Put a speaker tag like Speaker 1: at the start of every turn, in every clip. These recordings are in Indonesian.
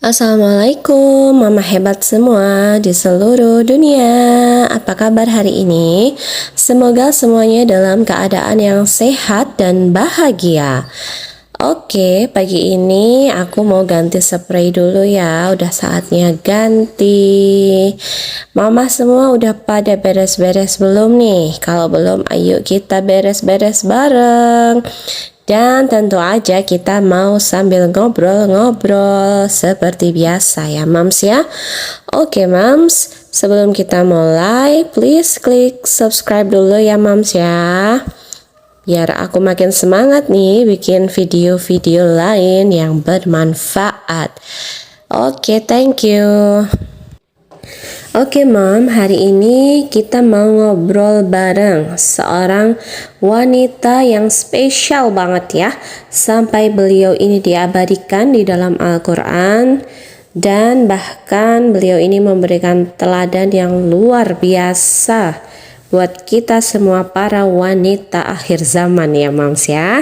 Speaker 1: Assalamualaikum mama hebat semua di seluruh dunia. Apa kabar hari ini? Semoga semuanya dalam keadaan yang sehat dan bahagia. Oke, pagi ini aku mau ganti spray dulu ya. Udah saatnya ganti. Mama semua udah pada beres-beres belum nih? Kalau belum, ayo kita beres-beres bareng. Dan tentu aja kita mau sambil ngobrol-ngobrol seperti biasa ya Mams ya. Oke Mams, sebelum kita mulai, please klik subscribe dulu ya Mams ya. Biar aku makin semangat nih bikin video-video lain yang bermanfaat. Oke, thank you. Oke Mom, hari ini kita mau ngobrol bareng seorang wanita yang spesial banget ya. Sampai beliau ini diabadikan di dalam Al-Quran. Dan bahkan beliau ini memberikan teladan yang luar biasa buat kita semua para wanita akhir zaman ya Moms ya.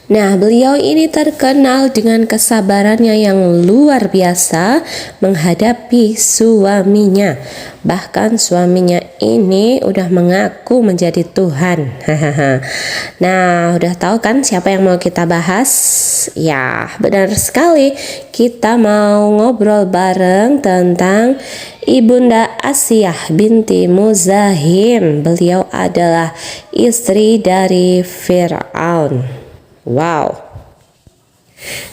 Speaker 1: Nah, beliau ini terkenal dengan kesabarannya yang luar biasa menghadapi suaminya. Bahkan suaminya ini udah mengaku menjadi Tuhan. Nah, udah tahu kan siapa yang mau kita bahas? Ya, benar sekali. Kita mau ngobrol bareng tentang Ibunda Asiyah binti Muzahim. Beliau adalah istri dari Fir'aun. Wow,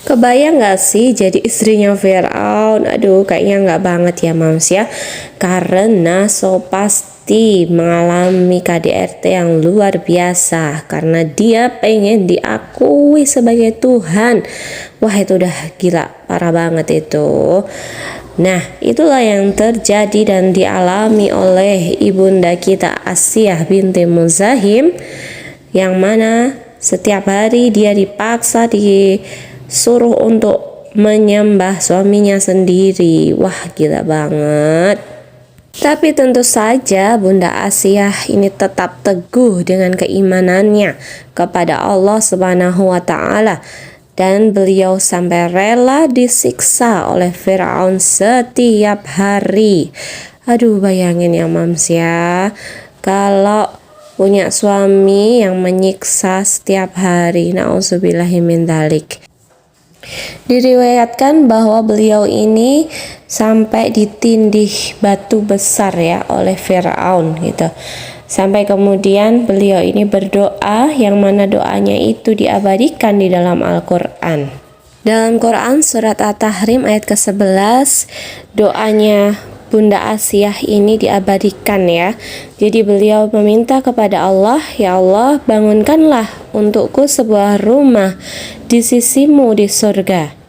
Speaker 1: kebayang gak sih jadi istrinya Fir'aun? Aduh, kayaknya gak banget ya Mams ya. Karena so pasti mengalami KDRT yang luar biasa. Karena dia pengen diakui sebagai Tuhan. Wah, itu udah gila, parah banget itu. Nah, itulah yang terjadi dan dialami oleh ibunda kita Asiyah binti Muzahim. Yang mana setiap hari dia dipaksa disuruh untuk menyembah suaminya sendiri. Wah, gila banget. Tapi tentu saja Bunda Asiyah ini tetap teguh dengan keimanannya kepada Allah Subhanahu wa taala. Dan beliau sampai rela disiksa oleh Fir'aun setiap hari. Aduh, bayangin ya Mams ya. Kalau punya suami yang menyiksa setiap hari, na'udzubillahi min dzalik. Diriwayatkan bahwa beliau ini sampai ditindih batu besar ya oleh Fir'aun gitu. Sampai kemudian beliau ini berdoa, yang mana doanya itu diabadikan di dalam Al-Quran. Dalam Quran surat At-Tahrim ayat ke-11, doanya Bunda Asiyah ini diabadikan ya. Jadi beliau meminta kepada Allah, ya Allah, bangunkanlah untukku sebuah rumah di sisimu di surga.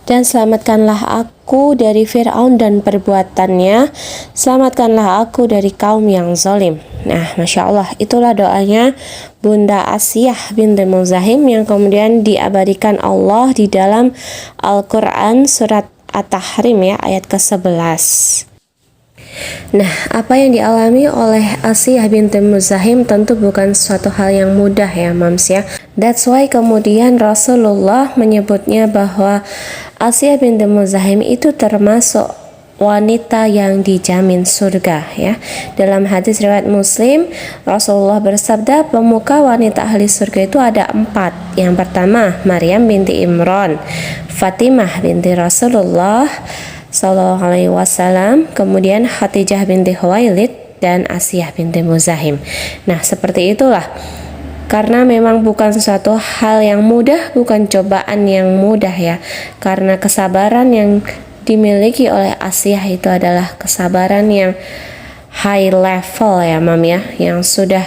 Speaker 1: Dan selamatkanlah aku dari Fir'aun dan perbuatannya. Selamatkanlah aku dari kaum yang zalim. Nah, Masya Allah, itulah doanya Bunda Asiyah binti Muzahim yang kemudian diabadikan Allah di dalam Al-Quran surat At-Tahrim ya, ayat ke-11. Nah, apa yang dialami oleh Asiyah binti Muzahim tentu bukan suatu hal yang mudah ya Mams ya. That's why kemudian Rasulullah menyebutnya bahwa Asiyah binti Muzahim itu termasuk wanita yang dijamin surga ya. Dalam hadis riwayat Muslim, Rasulullah bersabda, pemuka wanita ahli surga itu ada 4. Yang pertama, Maryam binti Imran, Fatimah binti Rasulullah Sallallahu Alaihi Wasallam, kemudian Khadijah binti Khuwailid, dan Asiyah binti Muzahim. Nah, seperti itulah. Karena memang bukan sesuatu hal yang mudah, bukan cobaan yang mudah ya. Karena kesabaran yang dimiliki oleh Asiyah itu adalah kesabaran yang high level ya Mam ya, yang sudah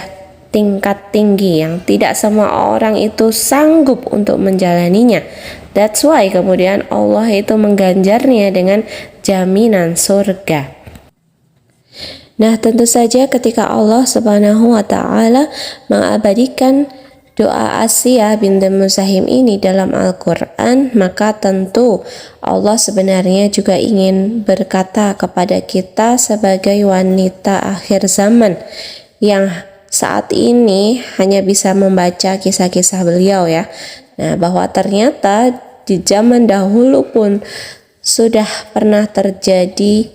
Speaker 1: tingkat tinggi, yang tidak semua orang itu sanggup untuk menjalaninya. That's why kemudian Allah itu mengganjarnya dengan jaminan surga. Nah, tentu saja ketika Allah Subhanahu wa taala mengabadikan doa Asiyah binti Muzahim ini dalam Al-Quran, maka tentu Allah sebenarnya juga ingin berkata kepada kita sebagai wanita akhir zaman yang saat ini hanya bisa membaca kisah-kisah beliau ya. Nah, bahwa ternyata di zaman dahulu pun sudah pernah terjadi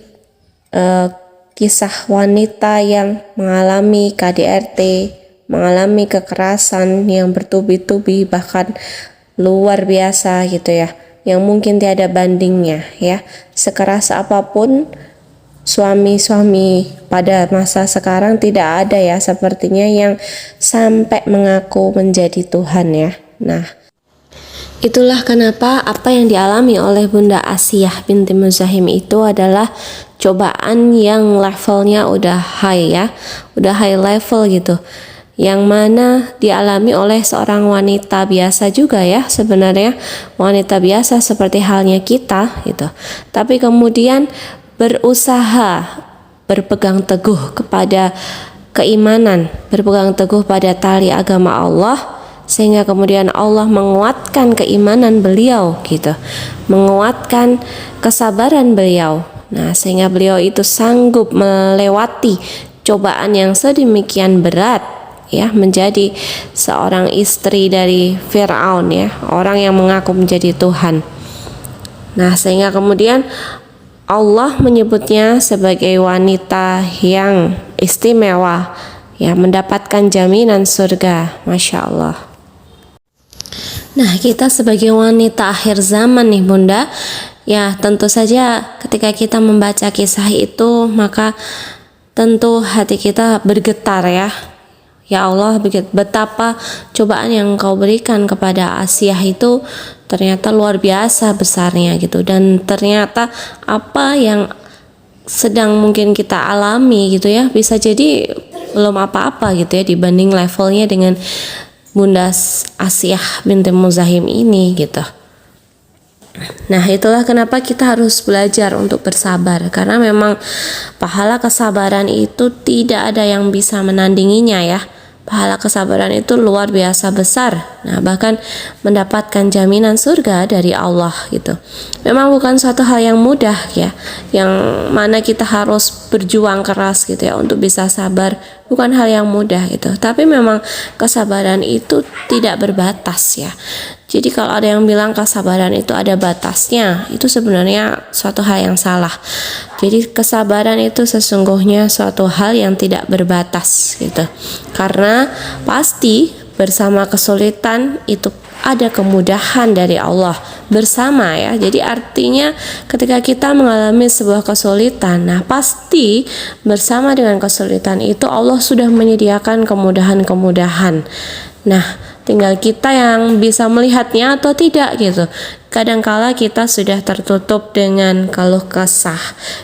Speaker 1: kisah wanita yang mengalami KDRT, mengalami kekerasan yang bertubi-tubi, bahkan luar biasa gitu ya, yang mungkin tiada bandingnya ya. Sekeras apapun suami-suami pada masa sekarang tidak ada ya sepertinya yang sampai mengaku menjadi Tuhan ya. Nah, itulah kenapa apa yang dialami oleh Bunda Asiyah binti Muzahim itu adalah cobaan yang levelnya udah high ya, udah high level gitu, yang mana dialami oleh seorang wanita biasa juga ya, sebenarnya wanita biasa seperti halnya kita gitu, tapi kemudian berusaha berpegang teguh kepada keimanan, berpegang teguh pada tali agama Allah, sehingga kemudian Allah menguatkan keimanan beliau gitu, menguatkan kesabaran beliau. Nah, sehingga beliau itu sanggup melewati cobaan yang sedemikian berat ya, menjadi seorang istri dari Firaun ya, orang yang mengaku menjadi Tuhan. Nah, sehingga kemudian Allah menyebutnya sebagai wanita yang istimewa ya, mendapatkan jaminan surga. Masya Allah. Nah, kita sebagai wanita akhir zaman nih Bunda, ya tentu saja ketika kita membaca kisah itu maka tentu hati kita bergetar ya. Ya Allah, betapa cobaan yang Engkau berikan kepada Asiyah itu ternyata luar biasa besarnya gitu, dan ternyata apa yang sedang mungkin kita alami gitu ya, bisa jadi belum apa-apa gitu ya dibanding levelnya dengan Bunda Asiyah binti Muzahim ini gitu. Nah, itulah kenapa kita harus belajar untuk bersabar, karena memang pahala kesabaran itu tidak ada yang bisa menandinginya ya. Pahala kesabaran itu luar biasa besar. Nah, bahkan mendapatkan jaminan surga dari Allah gitu. Memang bukan suatu hal yang mudah ya, yang mana kita harus berjuang keras gitu ya untuk bisa sabar. Bukan hal yang mudah gitu. Tapi memang kesabaran itu tidak berbatas ya. Jadi kalau ada yang bilang kesabaran itu ada batasnya, itu sebenarnya suatu hal yang salah. Jadi kesabaran itu sesungguhnya suatu hal yang tidak berbatas gitu. Karena pasti bersama kesulitan itu ada kemudahan dari Allah bersama ya. Jadi artinya ketika kita mengalami sebuah kesulitan, nah pasti bersama dengan kesulitan itu Allah sudah menyediakan kemudahan-kemudahan. Nah, tinggal kita yang bisa melihatnya atau tidak gitu. Kadangkala kita sudah tertutup dengan keluh kesah.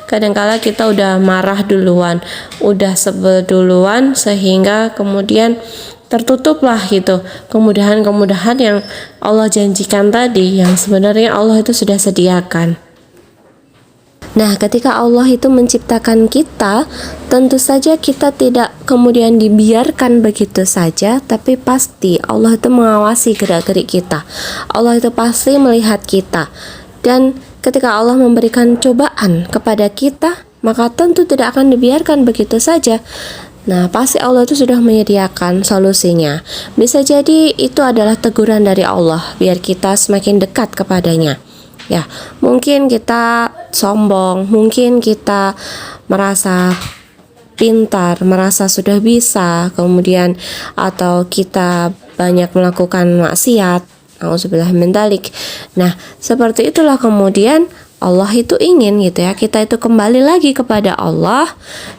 Speaker 1: Kadangkala kita udah marah duluan, udah sebel duluan, sehingga kemudian tertutuplah gitu kemudahan-kemudahan yang Allah janjikan tadi, yang sebenarnya Allah itu sudah sediakan. Nah, ketika Allah itu menciptakan kita, tentu saja kita tidak kemudian dibiarkan begitu saja, tapi pasti Allah itu mengawasi gerak-gerik kita. Allah itu pasti melihat kita. Dan ketika Allah memberikan cobaan kepada kita, maka tentu tidak akan dibiarkan begitu saja. Nah, pasti Allah itu sudah menyediakan solusinya. Bisa jadi itu adalah teguran dari Allah, biar kita semakin dekat kepadanya. Ya, mungkin kita sombong, mungkin kita merasa pintar, merasa sudah bisa, kemudian atau kita banyak melakukan maksiat, auzubillah min dzalik. Nah, seperti itulah kemudian Allah itu ingin gitu ya, kita itu kembali lagi kepada Allah,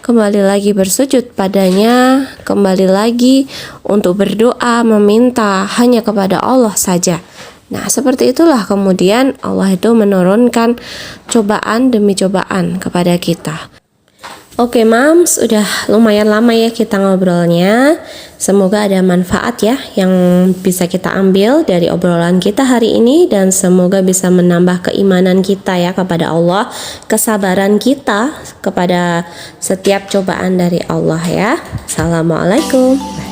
Speaker 1: kembali lagi bersujud padanya, kembali lagi untuk berdoa, meminta hanya kepada Allah saja. Nah, seperti itulah kemudian Allah itu menurunkan cobaan demi cobaan kepada kita. Oke Mams, udah lumayan lama ya kita ngobrolnya. Semoga ada manfaat ya yang bisa kita ambil dari obrolan kita hari ini, dan semoga bisa menambah keimanan kita ya kepada Allah, kesabaran kita kepada setiap cobaan dari Allah ya. Assalamualaikum.